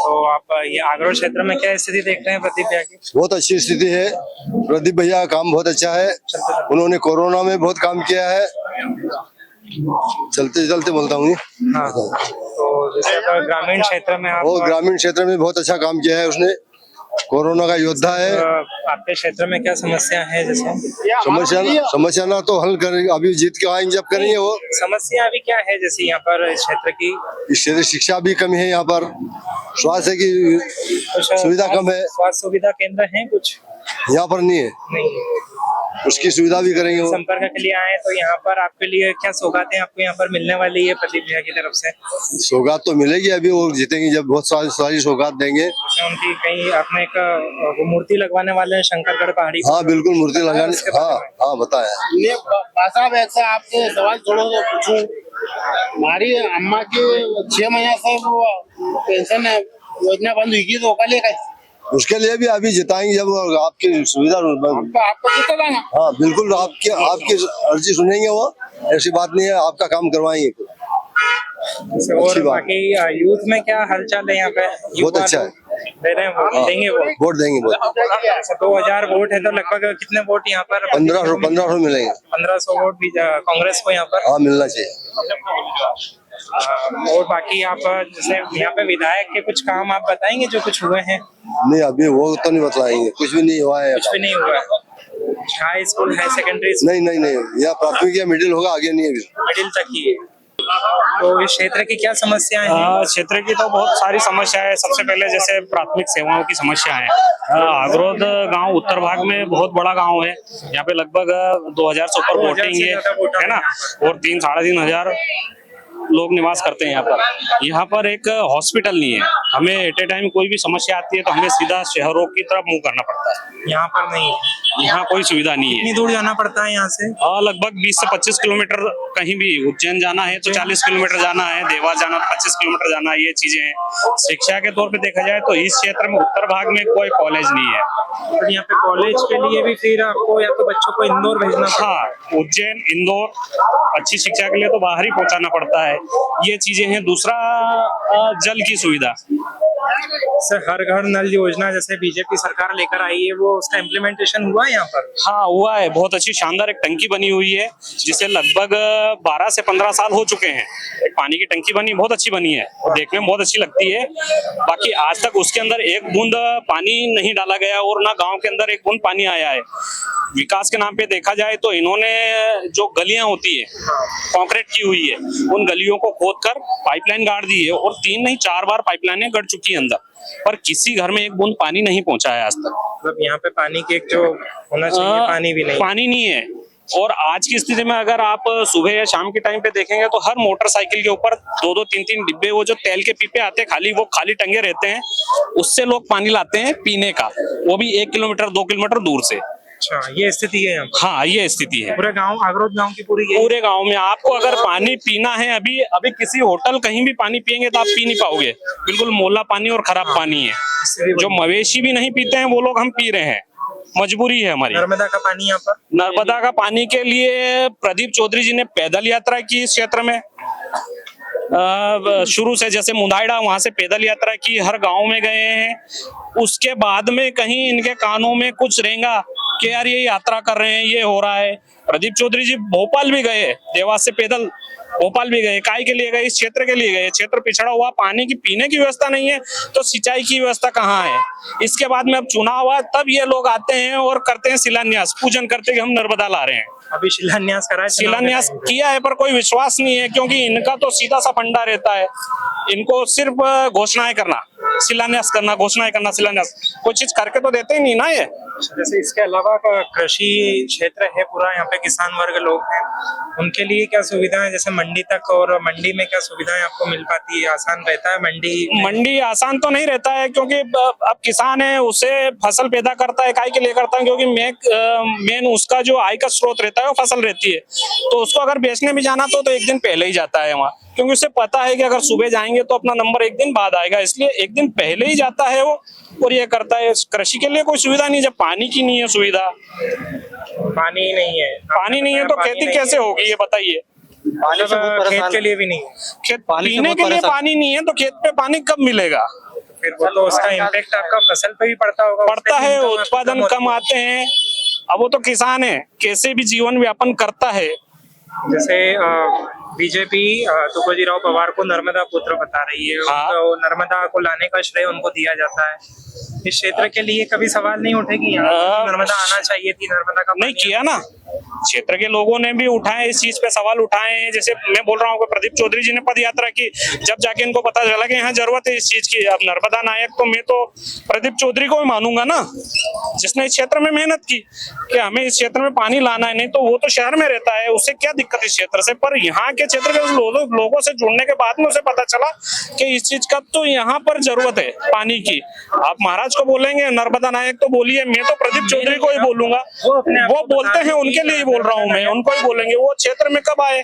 तो आप ये आगरा क्षेत्र में क्या स्थिति देख रहे हैं प्रदीप भैया की? बहुत अच्छी स्थिति है। प्रदीप भैया का काम बहुत अच्छा है। उन्होंने कोरोना में बहुत काम किया है। चलते चलते बोलता हूँ। हाँ, तो जैसे ग्रामीण क्षेत्र में आप वो ग्रामीण क्षेत्र में बहुत अच्छा काम किया है उसने। कोरोना का योद्धा है। आपके क्षेत्र में क्या समस्या है? जैसे समस्या ना तो हल करेंगे, अभी जीत के आएंगे जब करेंगे। वो समस्या अभी क्या है जैसे यहाँ पर इस क्षेत्र की? इस क्षेत्र शिक्षा भी कमी है, यहाँ पर स्वास्थ्य की सुविधा कम है। स्वास्थ्य सुविधा केंद्र है कुछ? यहाँ पर नहीं है। नहीं, उसकी सुविधा भी करेंगे। वो संपर्क के लिए आए तो यहाँ पर आपके लिए क्या सौगातें आपको यहाँ पर मिलने वाली है प्रदीप भैया की तरफ से? सौगात तो मिलेगी, अभी वो जीतेंगे जब बहुत सारी सौगात देंगे। उनकी कहीं आपने एक वो मूर्ति लगवाने वाले हैं शंकरगढ़ पहाड़ी? हाँ बिल्कुल, मूर्ति लगाने। हाँ बताया। साहब ऐसा आपसे सवाल थोड़ा सा पूछूं। हमारी अम्मा के 6 महीने से वो पेंशन योजना बंद हुई थी, तो उसके लिए भी अभी जिताएंगे जब आपकी सुविधा। आपको जिताना? हाँ बिल्कुल, आपकी अर्जी सुनेंगे। वो ऐसी बात नहीं है, आपका काम करवाएंगे। और बाकी यूथ में क्या हालचाल है यहाँ पे? बहुत अच्छा है। दे रहे हैं वोट? देंगे वोट देंगे। 2000 वोट है तो लगभग कितने वोट यहाँ पर? 1500 मिलेंगे। 1500 वोट भी कांग्रेस को यहाँ पर? हाँ मिलना चाहिए। और बाकी आप जैसे यहाँ पे विधायक के कुछ काम आप बताएंगे जो कुछ हुए हैं? नहीं अभी वो तो नहीं बताएंगे, कुछ भी नहीं हुआ है। कुछ भी नहीं हुआ है? हाई स्कूल है, सेकेंडरी? नहीं, यह प्राथमिक या मिडिल होगा, आगे नहीं है। मिडिल तक ही है। तो इस क्षेत्र की क्या समस्याएं हैं? क्षेत्र की तो बहुत सारी समस्या है। सबसे पहले जैसे प्राथमिक सेवाओं की समस्या है। आगरोद गांव उत्तर भाग में बहुत बड़ा गांव है। यहाँ पे लगभग 2000 से ऊपर वोटिंग है ना, और 3-3.5 हजार लोग निवास करते हैं यहाँ पर। यहाँ पर एक हॉस्पिटल नहीं है। हमें एट ए टाइम कोई भी समस्या आती है तो हमें सीधा शहरों की तरफ मुंह करना पड़ता है। यहाँ पर नहीं, यहाँ कोई सुविधा नहीं है। कितनी दूर जाना पड़ता है यहाँ से? लगभग 20 से 25 किलोमीटर। कहीं भी उज्जैन जाना है तो 40 किलोमीटर जाना है, देवास जाना तो 25 किलोमीटर जाना है। ये चीजें हैं। शिक्षा के तौर पे देखा जाए तो इस क्षेत्र में उत्तर भाग में कोई कॉलेज नहीं है। तो यहाँ पे कॉलेज के लिए भी फिर आपको या तो बच्चों को इंदौर भेजना? हाँ, उज्जैन, इंदौर अच्छी शिक्षा के लिए तो बाहर ही पहुंचाना पड़ता है। ये चीजें हैं। दूसरा जल की सुविधा। सर, हर घर नल योजना जैसे बीजेपी सरकार लेकर आई है, वो उसका इम्प्लीमेंटेशन हुआ है यहाँ पर? हाँ हुआ है। बहुत अच्छी शानदार एक टंकी बनी हुई है जिसे लगभग 12 से 15 साल हो चुके हैं। एक पानी की टंकी बनी, बहुत अच्छी बनी है और देखने में बहुत अच्छी लगती है। बाकी आज तक उसके अंदर एक बूंद पानी नहीं डाला गया और ना गांव के अंदर एक बूंद पानी आया है। विकास के नाम पे देखा जाए तो इन्होंने जो गलियां होती है कंक्रीट की हुई है, उन गलियों को खोदकर पाइपलाइन गाड़ दी है और 3 नहीं 4 बार पाइपलाइनें गड़ चुकी है अंदर, पर किसी घर में एक बूंद पानी नहीं पहुंचा है आज तक। मतलब यहाँ पे पानी की एक जो होना चाहिए पानी नहीं है। और आज की स्थिति में अगर आप सुबह या शाम के टाइम पे देखेंगे तो हर मोटरसाइकिल के ऊपर 2-2, 3-3 डिब्बे वो जो तेल के पीपे आते हैं वो खाली टंगे रहते हैं। उससे लोग पानी लाते हैं पीने का, वो भी 1 किलोमीटर 2 किलोमीटर दूर से। अच्छा, ये स्थिति है यहाँ? हाँ ये स्थिति है पूरे गांव, आगरोद गांव की पूरे गांव में। आपको अगर पानी पीना है, अभी किसी होटल कहीं भी पानी पियेंगे तो आप पी नहीं पाओगे। बिल्कुल मोला पानी और खराब पानी है। जो मवेशी भी नहीं पीते हैं वो लोग हम पी रहे हैं, मजबूरी है हमारी। नर्मदा का पानी यहाँ पर? नर्मदा का पानी के लिए प्रदीप चौधरी जी ने पैदल यात्रा की इस क्षेत्र में। शुरू से जैसे मुंदाइड़ा वहां से पैदल यात्रा की, हर गांव में गए हैं। उसके बाद में कहीं इनके कानों में कुछ रहेगा कि यार ये यात्रा कर रहे हैं, ये हो रहा है। प्रदीप चौधरी जी भोपाल भी गए, देवास से पैदल भोपाल भी गए। काय के लिए गए? इस क्षेत्र के लिए गए। क्षेत्र पिछड़ा हुआ, पानी की पीने की व्यवस्था नहीं है तो सिंचाई की व्यवस्था कहाँ है? इसके बाद में अब चुनाव हुआ, तब ये लोग आते हैं और करते हैं शिलान्यास, पूजन करते हैं कि हम नर्मदा ला रहे हैं। अभी शिलान्यास करा है? शिलान्यास किया है पर कोई विश्वास नहीं है, क्योंकि इनका तो सीधा सा फंडा रहता है। इनको सिर्फ घोषणाएं करना, शिलान्यास करना, घोषणाएं करना, शिलान्यास। कोई चीज करके तो देते ही नहीं ना ये। जैसे इसके अलावा कृषि क्षेत्र है पूरा, यहाँ पे किसान वर्ग लोग हैं, उनके लिए क्या सुविधाएं? जैसे मंडी तक, और मंडी में क्या सुविधाएं आपको मिल पाती है? आसान रहता है मंडी आसान तो नहीं रहता है, क्योंकि अब किसान है उसे फसल पैदा करता है, काय के लिए करता है? क्योंकि मेन उसका जो आय का स्रोत रहता है वो फसल रहती है। तो उसको अगर बेचने भी जाना तो एक दिन पहले ही जाता है वहाँ, क्योंकि उसे पता है कि अगर सुबह जाएंगे तो अपना नंबर एक दिन बाद आएगा, इसलिए एक दिन पहले ही जाता है वो और ये करता है। कृषि के लिए कोई सुविधा नहीं, जब पानी की नहीं है सुविधा। पानी नहीं है तो खेती कैसे होगी ये बताइए? खेत के लिए भी नहीं, खेत पीने के लिए पानी नहीं है तो खेत पे पानी कब मिलेगा? फिर वो तो उसका इम्पैक्ट आपका फसल पे भी पड़ता होगा, उस पे पड़ता है, income आपकी उत्पादन होती कम है। आते हैं। अब वो तो किसान है, कैसे भी जीवन व्यापन करता है। जैसे बीजेपी तुकोजीराव पवार को नर्मदा पुत्र बता रही है, हाँ। उनको नर्मदा को लाने का श्रेय उनको दिया जाता है। इस क्षेत्र के लिए कभी सवाल नहीं उठेगी यहाँ कि नर्मदा आना चाहिए थी, नर्मदा का नहीं पानी किया ना, क्षेत्र के लोगों ने भी उठाए, इस चीज पे सवाल उठाए हैं। जैसे मैं बोल रहा हूँ कि प्रदीप चौधरी जी ने पद यात्रा की, जब जाके इनको पता चला कि यहाँ जरूरत है इस चीज की। अब नर्मदा नायक तो मैं तो प्रदीप चौधरी को ही मानूंगा ना, जिसने इस क्षेत्र में मेहनत की कि हमें इस क्षेत्र में पानी लाना है। नहीं तो वो तो शहर में रहता है, उससे क्या दिक्कत इस क्षेत्र से, पर यहाँ के क्षेत्र के लोगों से जुड़ने के बाद में उसे पता चला कि इस चीज का तो यहाँ पर जरूरत है पानी की। आप महाराज को बोलेंगे, नर्मदा नायक तो बोलिए, मैं तो प्रदीप चौधरी को ही बोलूंगा। वो बोलते हैं, उनके लिए ही बोल रहा हूँ मैं, उनको ही बोलेंगे। वो क्षेत्र में कब आए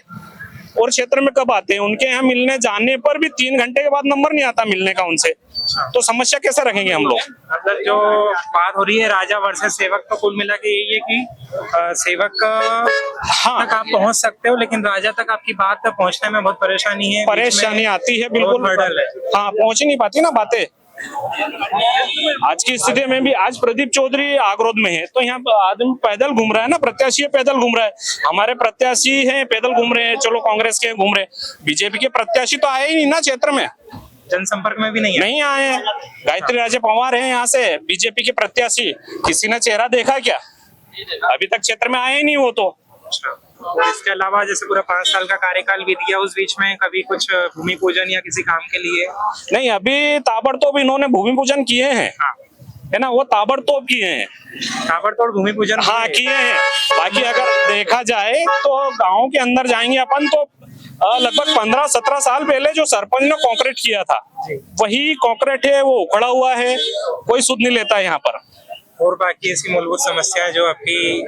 और क्षेत्र में कब आते हैं? उनके यहाँ मिलने जाने पर भी 3 घंटे के बाद नंबर नहीं आता मिलने का उनसे, तो समस्या कैसे रखेंगे हम लोग? मतलब जो बात हो रही है राजा वर्सेस सेवक, तो कुल मिला के यही है कि सेवक हाँ, तक आप पहुंच सकते हो, लेकिन राजा तक आपकी बात तक पहुंचने में बहुत परेशानी है, परेशानी आती है, बिल्कुल हर्डल है। हाँ, पहुंच ही नहीं पाती ना बातें। आज की स्थिति में भी आज प्रदीप चौधरी आगरोद में है, तो यहाँ आदमी पैदल घूम रहा है ना, प्रत्याशी पैदल घूम रहा है। हमारे प्रत्याशी हैं पैदल घूम रहे हैं, चलो कांग्रेस के घूम रहे हैं, बीजेपी के प्रत्याशी तो आए ही नहीं ना क्षेत्र में, जनसंपर्क में भी नहीं आए हैं। गायत्री राजे पवार हैं यहाँ से बीजेपी के प्रत्याशी, किसी ने चेहरा देखा क्या? अभी तक क्षेत्र में आए ही नहीं वो तो। और इसके अलावा जैसे पूरा 5 साल का कार्यकाल बीत गया, उस बीच में कभी कुछ भूमि पूजन या किसी काम के लिए? नहीं, अभी ताबड़तोड़ इन्होंने भूमि पूजन किए हैं, है ना, वो ताबड़तोड़ किए हैं, ताबड़तोड़ भूमि पूजन हाँ किए हैं। बाकी अगर देखा जाए तो गाँव के अंदर जाएंगे अपन तो लगभग 15-17 साल पहले जो सरपंच ने कॉन्क्रीट किया था, वही कॉन्क्रीट है, वो उखड़ा हुआ है, कोई सुध नहीं लेता है यहाँ पर। और बाकी ऐसी मूलभूत समस्याएं जो आपकी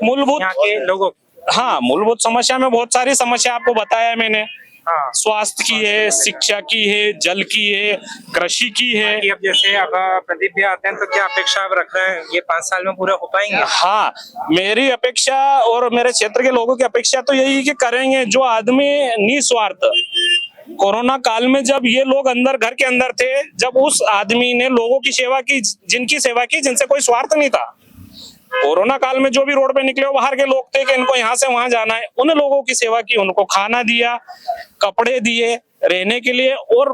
मूलभूत यहाँ के लोगों, हाँ, मूलभूत समस्या में बहुत सारी समस्या आपको बताया मैंने। हाँ, स्वास्थ्य की है, शिक्षा की है, जल की है, कृषि की है। कि अब जैसे अब प्रदीप भी आते हैं, तो क्या अपेक्षा आप रख रहे हैं, ये 5 साल में पूरा हो पाएंगे? हाँ, मेरी अपेक्षा और मेरे क्षेत्र के लोगों की अपेक्षा तो यही कि करेंगे। जो आदमी निस्वार्थ, कोरोना काल में जब ये लोग अंदर घर के अंदर थे, जब उस आदमी ने लोगों की सेवा की, जिनकी सेवा की, जिनसे कोई स्वार्थ नहीं था। कोरोना काल में जो भी रोड पे निकले वो बाहर के लोग थे कि इनको यहाँ से वहां जाना है, उन लोगों की सेवा की, उनको खाना दिया, कपड़े दिए रहने के लिए और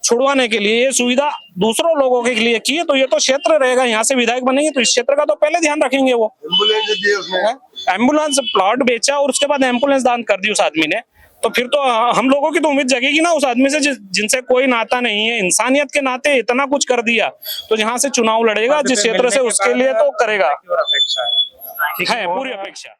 छुड़वाने के लिए, ये सुविधा दूसरों लोगों के लिए की। तो ये तो क्षेत्र रहेगा, यहाँ से विधायक बनेंगे तो इस क्षेत्र का तो पहले ध्यान रखेंगे। वो एम्बुलेंस दिए उसने, एम्बुलेंस प्लॉट बेचा और उसके बाद एम्बुलेंस दान कर दी उस आदमी ने, तो फिर तो हम लोगों की तो उम्मीद जगेगी ना उस आदमी से, जिनसे कोई नाता नहीं है, इंसानियत के नाते इतना कुछ कर दिया, तो जहाँ से चुनाव लड़ेगा जिस क्षेत्र से, उसके लिए तो करेगा। अपेक्षा है है पूरी अपेक्षा।